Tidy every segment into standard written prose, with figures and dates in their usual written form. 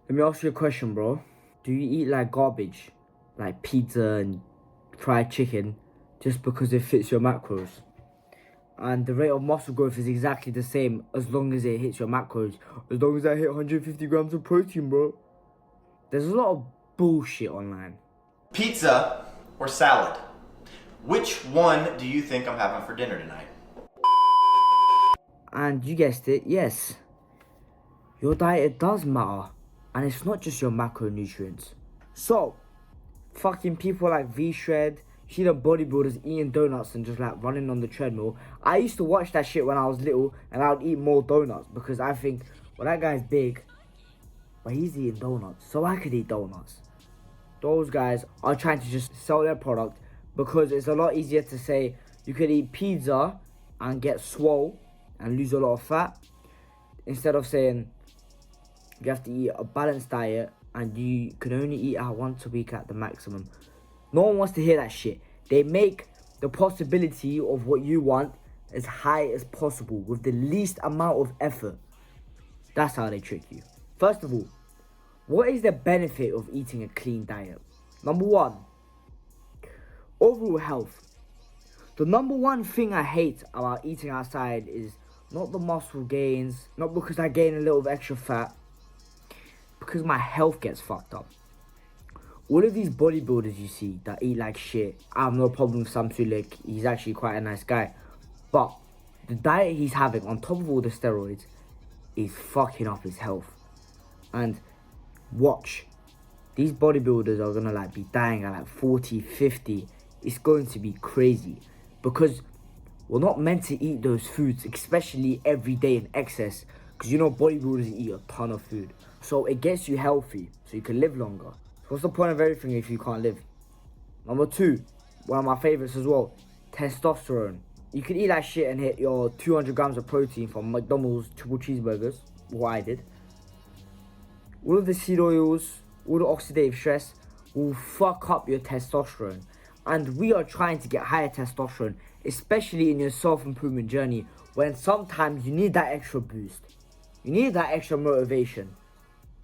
Let me ask you a question, bro. Do you eat like garbage, like pizza and fried chicken, just because it fits your macros? And the rate of muscle growth is exactly the same as long as it hits your macros. As long as I hit 150 grams of protein, bro. There's a lot of bullshit online. Pizza or salad? Which one do you think I'm having for dinner tonight? And you guessed it, yes. Your diet does matter. And it's not just your macronutrients. So, fucking people like V-Shred, you see the bodybuilders eating donuts and just like running on the treadmill. I used to watch that shit when I was little and I would eat more donuts because I think, well, that guy's big, but he's eating donuts, so I could eat donuts. Those guys are trying to just sell their product because it's a lot easier to say you could eat pizza and get swole and lose a lot of fat instead of saying you have to eat a balanced diet and you can only eat out once a week at the maximum. No one wants to hear that shit. They make the possibility of what you want as high as possible with the least amount of effort. That's how they trick you. First of all, what is the benefit of eating a clean diet? Number one, overall health. The number one thing I hate about eating outside is not the muscle gains, not because I gain a little of extra fat, because my health gets fucked up. All of these bodybuilders you see that eat like shit, I have no problem with Sam Sulek, he's actually quite a nice guy. But the diet he's having on top of all the steroids is fucking up his health. And watch, these bodybuilders are gonna like be dying at like 40, 50. It's going to be crazy because we're not meant to eat those foods, especially every day in excess, because you know bodybuilders eat a ton of food. So it gets you healthy, so you can live longer. So what's the point of everything if you can't live? Number two, one of my favorites as well, testosterone. You can eat that shit and hit your 200 grams of protein from McDonald's triple cheeseburgers, what I did. All of the seed oils, all the oxidative stress will fuck up your testosterone. And we are trying to get higher testosterone, especially in your self-improvement journey, when sometimes you need that extra boost. You need that extra motivation.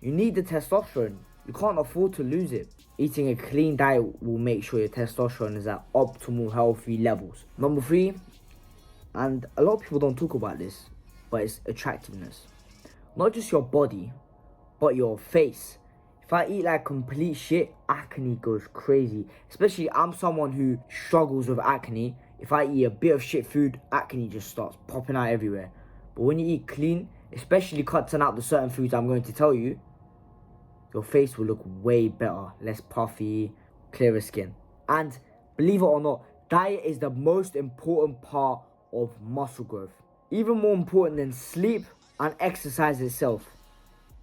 You need the testosterone. You can't afford to lose it. Eating a clean diet will make sure your testosterone is at optimal healthy levels. Number three, and a lot of people don't talk about this, but it's attractiveness. Not just your body, but your face. If I eat like complete shit, acne goes crazy. Especially I'm someone who struggles with acne. If I eat a bit of shit food, acne just starts popping out everywhere. But when you eat clean, especially cutting out the certain foods I'm going to tell you, your face will look way better, less puffy, clearer skin. And believe it or not, diet is the most important part of muscle growth. Even more important than sleep and exercise itself.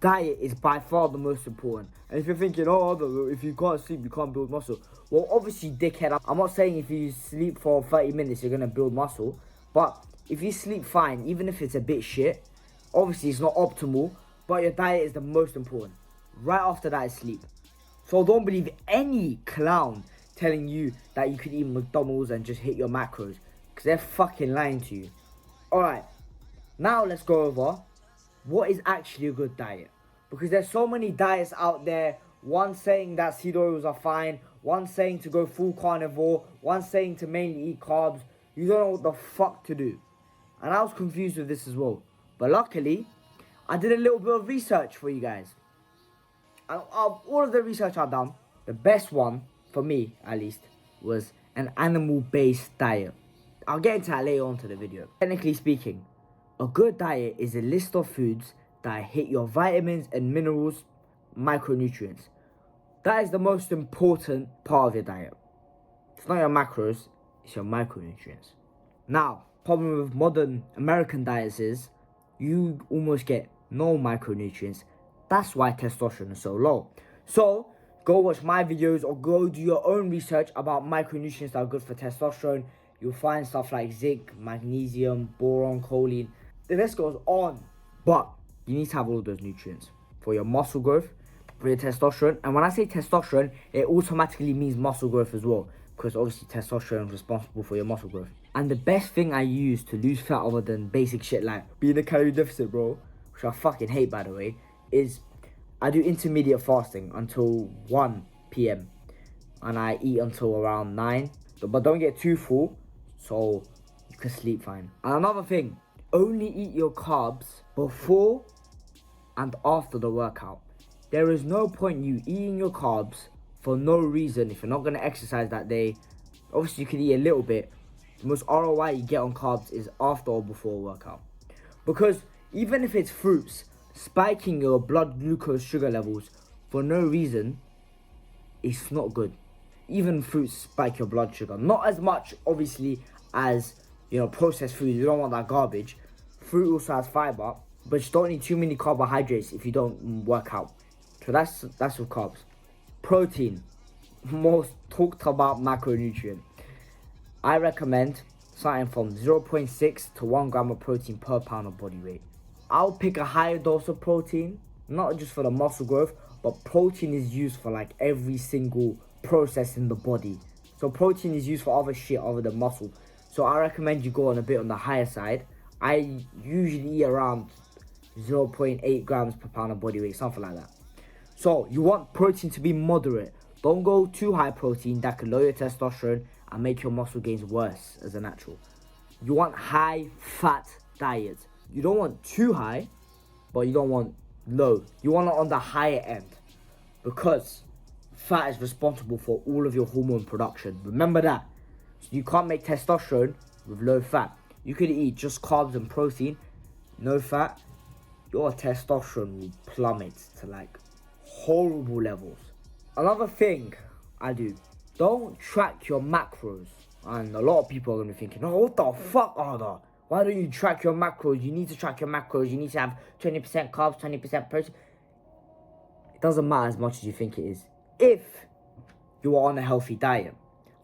Diet is by far the most important. And if you're thinking, oh, if you can't sleep, you can't build muscle. Well, obviously, dickhead, I'm not saying if you sleep for 30 minutes, you're going to build muscle. But if you sleep fine, even if it's a bit shit, obviously it's not optimal, but your diet is the most important. Right after that is sleep. So don't believe any clown telling you that you could eat McDonald's and just hit your macros, because they're fucking lying to you. Alright, now let's go over what is actually a good diet. Because there's so many diets out there. One saying that seed oils are fine, one saying to go full carnivore, one saying to mainly eat carbs. You don't know what the fuck to do. And I was confused with this as well. But luckily, I did a little bit of research for you guys. And all of the research I've done, the best one, for me at least, was an animal-based diet. I'll get into that later on to the video. Technically speaking, a good diet is a list of foods that hit your vitamins and minerals, micronutrients. That is the most important part of your diet. It's not your macros, it's your micronutrients. Now, problem with modern American diets is you almost get no micronutrients. That's why testosterone is so low. So, go watch my videos or go do your own research about micronutrients that are good for testosterone. You'll find stuff like zinc, magnesium, boron, choline. The list goes on. But you need to have all of those nutrients for your muscle growth, for your testosterone. And when I say testosterone, it automatically means muscle growth as well, because obviously testosterone is responsible for your muscle growth. And the best thing I use to lose fat other than basic shit like being a calorie deficit, bro, which I fucking hate by the way, is I do intermediate fasting until 1 p.m. and I eat until around 9. But don't get too full so you can sleep fine. And another thing, only eat your carbs before and after the workout. There is no point you eating your carbs for no reason if you're not going to exercise that day. Obviously, you can eat a little bit. The most ROI you get on carbs is after or before a workout. Because even if it's fruits, spiking your blood glucose sugar levels for no reason, it's not good. Even fruits spike your blood sugar. Not as much, obviously, as, processed food. You don't want that garbage. Fruit also has fiber, but you don't need too many carbohydrates if you don't work out. So that's with carbs. Protein. Most talked about macronutrient. I recommend something from 0.6 to 1 gram of protein per pound of body weight. I'll pick a higher dose of protein, not just for the muscle growth, but protein is used for like every single process in the body. So protein is used for other shit other than muscle. So I recommend you go on a bit on the higher side. I usually eat around 0.8 grams per pound of body weight, something like that. So you want protein to be moderate. Don't go too high protein, that can lower your testosterone and make your muscle gains worse as a natural. You want high fat diet. You don't want too high, but you don't want low. You want it on the higher end, because fat is responsible for all of your hormone production. Remember that. So you can't make testosterone with low fat. You could eat just carbs and protein, no fat. Your testosterone will plummet to like horrible levels. Another thing I do, don't track your macros. And a lot of people are going to be thinking, oh, what the fuck, Arda? Why don't you track your macros? You need to track your macros. You need to have 20% carbs, 20% protein. It doesn't matter as much as you think it is. If you are on a healthy diet.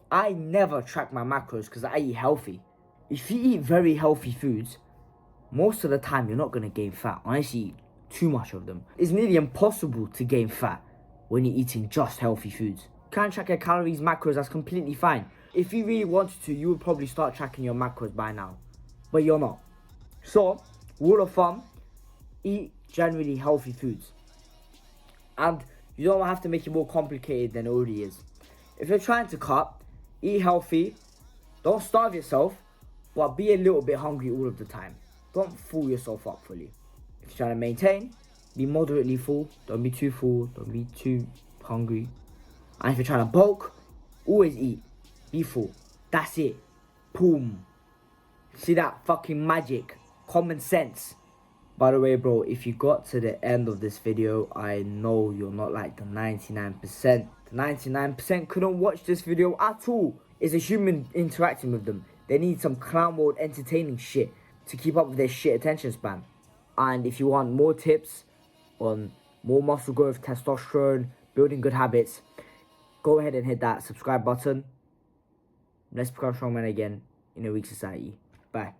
I never track my macros because I eat healthy. If you eat very healthy foods, most of the time you're not going to gain fat. Unless you eat too much of them. It's nearly impossible to gain fat when you're eating just healthy foods. You can't track your calories, macros, that's completely fine. If you really wanted to, you would probably start tracking your macros by now. But you're not. So, rule of thumb, eat generally healthy foods. And you don't have to make it more complicated than it already is. If you're trying to cut, eat healthy. Don't starve yourself, but be a little bit hungry all of the time. Don't fool yourself up fully. If you're trying to maintain, be moderately full. Don't be too full. Don't be too hungry. And if you're trying to bulk, always eat. Be full. That's it. Boom. See that fucking magic? Common sense. By the way, bro, if you got to the end of this video, I know you're not like the 99%. The 99% couldn't watch this video at all. It's a human interacting with them. They need some clown world entertaining shit to keep up with their shit attention span. And if you want more tips on more muscle growth, testosterone, building good habits, go ahead and hit that subscribe button. Let's become strongmen again in a weak society. Bye.